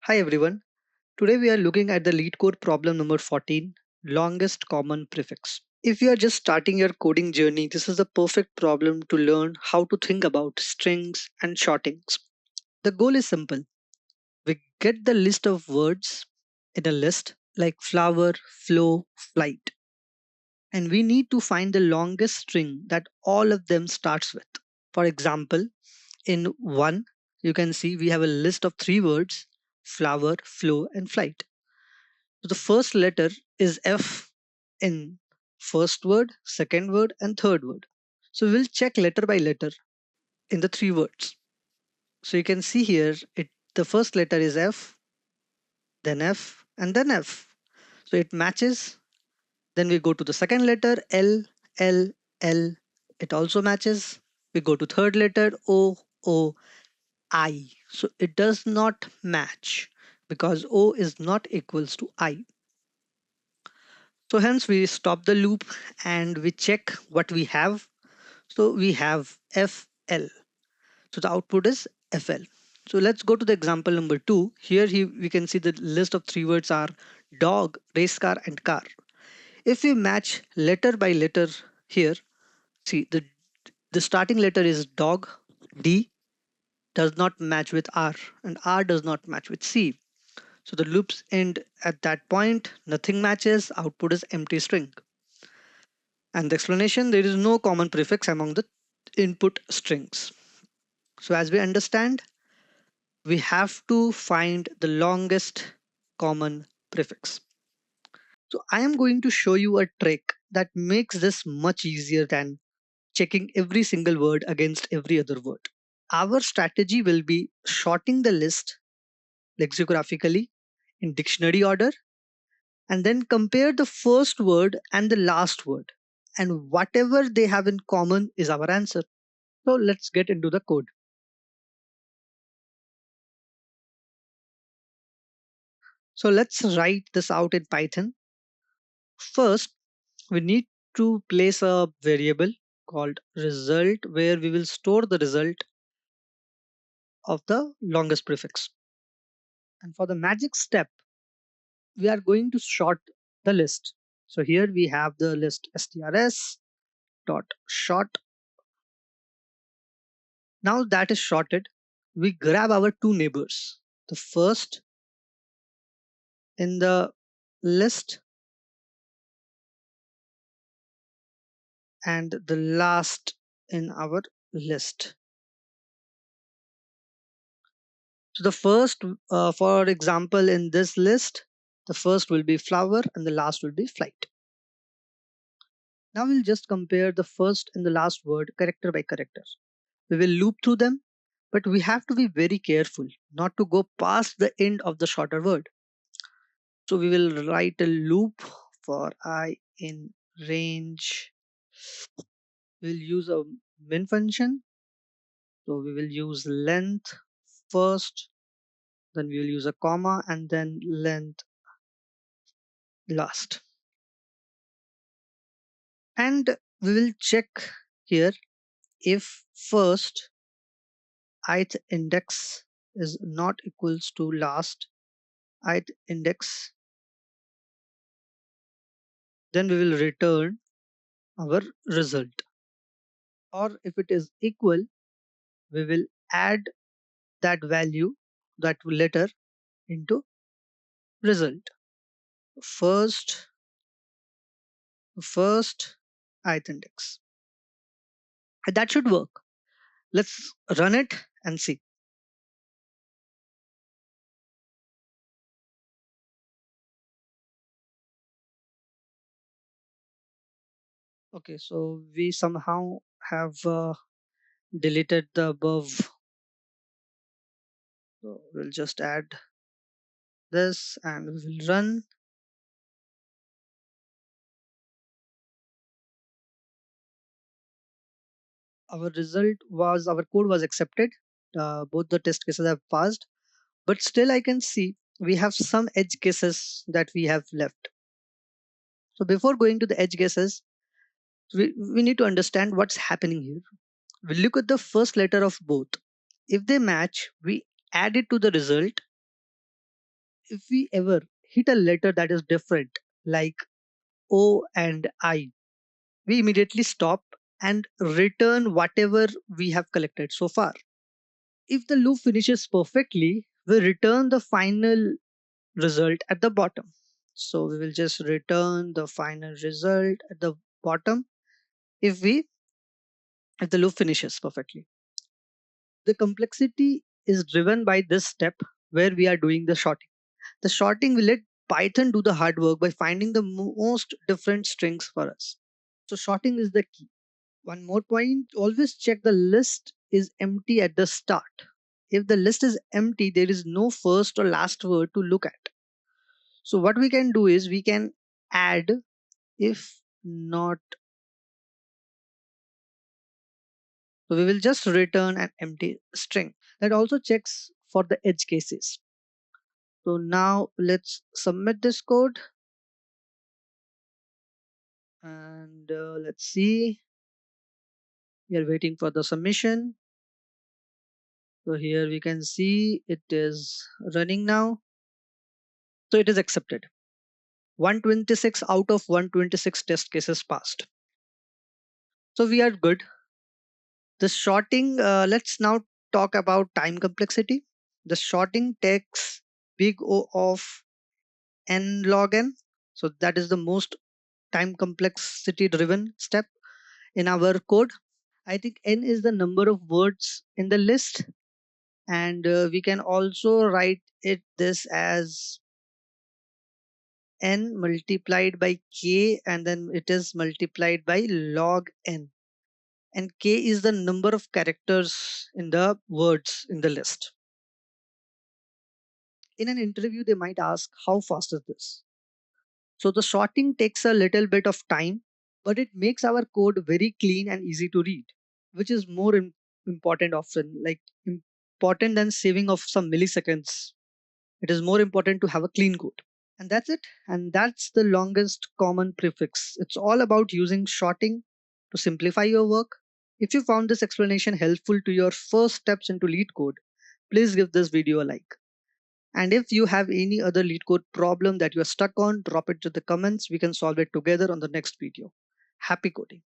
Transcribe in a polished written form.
Hi everyone. Today we are looking at the LeetCode problem number 14, longest common prefix. If you are just starting your coding journey, this is the perfect problem to learn how to think about strings and shortings. The goal is simple. We get the list of words in a list like flower, flow, flight, and we need to find the longest string that all of them starts with. For example, in 1, you can see we have a list of 3 words: flower, flow, and flight. So the first letter is F in first word, second word, and third word. So we'll check letter by letter in the 3 words. So you can see here the first letter is F, then F, and then F. So it matches. Then we go to the second letter L, L, L. It also matches. We go to third letter O, O, I. So it does not match because O is not equals to I. So hence we stop the loop and we check what we have. So we have FL. So the output is FL. So let's go to the example number 2. Here we can see the list of 3 words are dog, race car, and car. If we match letter by letter here, see the starting letter is dog, D does not match with R, and R does not match with C. So the loops end at that point, nothing matches, output is empty string. And the explanation, there is no common prefix among the input strings. So as we understand, we have to find the longest common prefix. So I am going to show you a trick that makes this much easier than checking every single word against every other word. Our strategy will be sorting the list lexicographically in dictionary order and then compare the first word and the last word. And whatever they have in common is our answer. So let's get into the code. So let's write this out in Python. First, we need to place a variable called result where we will store the result of the longest prefix. And for the magic step, we are going to sort the list. So here we have the list strs dot sort. Now that is sorted, we grab our 2 neighbors. The first in the list and the last in our list. So the first, for example, in this list, the first will be flower and the last will be flight. Now we'll just compare the first and the last word character by character. We will loop through them, but we have to be very careful not to go past the end of the shorter word. So we will write a loop for I in range. We'll use a min function. So we will use length first, then we will use a comma and then length last. And we will check here if first ith index is not equals to last ith index, then we will return our result. Or if it is equal, we will add that value, that letter into result. First, first ith index. And that should work. Let's run it and see. Okay, so we somehow have deleted the above. So we'll just add this and we will run. Our result was, our code was accepted. Both the test cases have passed, but still I can see we have some edge cases that we have left. So before going to the edge cases, we need to understand what's happening here. We look at the first letter of both. If they match, we add it to the result If we ever hit a letter that is different, like O and I, we immediately stop and return whatever we have collected so far. If the loop finishes perfectly, we return the final result at the bottom. So we will just return the final result at the bottom if we if the loop finishes perfectly. The complexity is driven by this step where we are doing the sorting. The sorting will let Python do the hard work by finding the most different strings for us. So sorting is the key. One more point, always check the list is empty at the start. If the list is empty, there is no first or last word to look at. So what we can do is we can add if not. So we will just return an empty string. That also checks for the edge cases. So now let's submit this code and let's see. We are waiting for the submission. So here we can see it is running now. So it is accepted. 126 out of 126 test cases passed. So we are good. The sorting, let's now talk about time complexity. The sorting takes big O of n log n. So that is the most time complexity driven step in our code. I think n is the number of words in the list, and we can also write it this as n multiplied by k, and then it is multiplied by log n, and k is the number of characters in the words in the list. In an interview they might ask, how fast is this? So the sorting takes a little bit of time, but it makes our code very clean and easy to read, which is more important often, like important than saving of some milliseconds. It is more important to have a clean code. And that's it. And that's the longest common prefix. It's all about using sorting to simplify your work. If you found this explanation helpful to your first steps into LeetCode, please give this video a like. And if you have any other LeetCode problem that you are stuck on, drop it to the comments. We can solve it together on the next video. Happy coding.